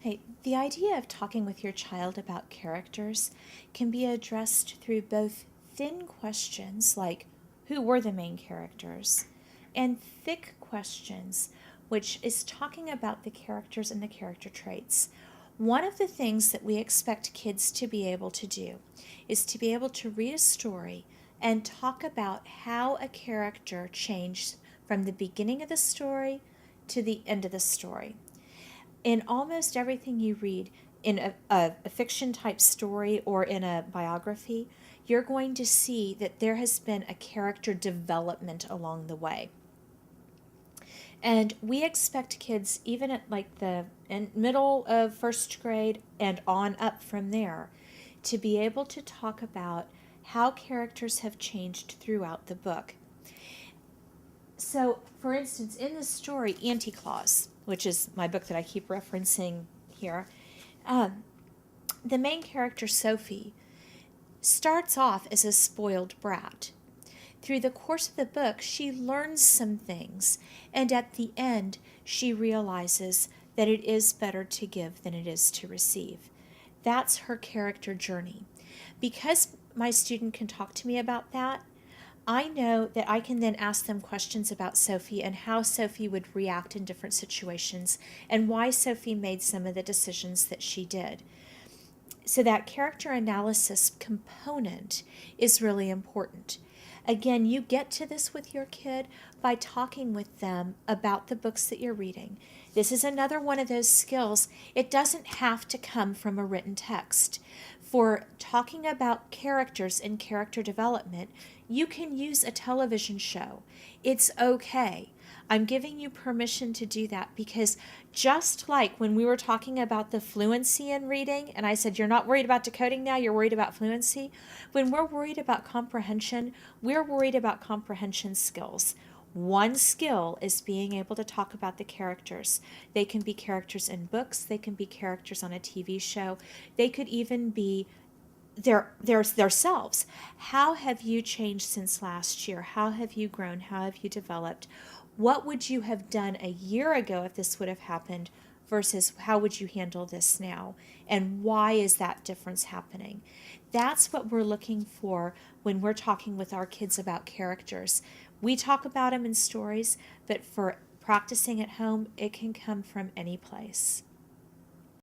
Hey, the idea of talking with your child about characters can be addressed through both thin questions like, who were the main characters? And thick questions, which is talking about the characters and the character traits. One of the things that we expect kids to be able to do is to be able to read a story and talk about how a character changed from the beginning of the story to the end of the story. In almost everything you read, in a fiction type story or in a biography, you're going to see that there has been a character development along the way. And we expect kids, even at like the middle of first grade and on up from there, to be able to talk about how characters have changed throughout the book. So, for instance, in the story Anti-Claus, which is my book that I keep referencing here, um, the main character, Sophie, starts off as a spoiled brat. Through the course of the book, she learns some things, and at the end, she realizes that it is better to give than it is to receive. That's her character journey. Because my student can talk to me about that, I know that I can then ask them questions about Sophie and how Sophie would react in different situations and why Sophie made some of the decisions that she did. So that character analysis component is really important. Again, you get to this with your kid by talking with them about the books that you're reading. This is another one of those skills. It doesn't have to come from a written text. For talking about characters and character development, you can use a television show. It's okay. I'm giving you permission to do that because just like when we were talking about the fluency in reading, and I said, you're not worried about decoding now, you're worried about fluency. When we're worried about comprehension, we're worried about comprehension skills. One skill is being able to talk about the characters. They can be characters in books, they can be characters on a TV show, they could even be their selves. How have you changed since last year? How have you grown? How have you developed? What would you have done a year ago if this would have happened versus how would you handle this now? And why is that difference happening? That's what we're looking for when we're talking with our kids about characters. We talk about them in stories, but for practicing at home, it can come from any place.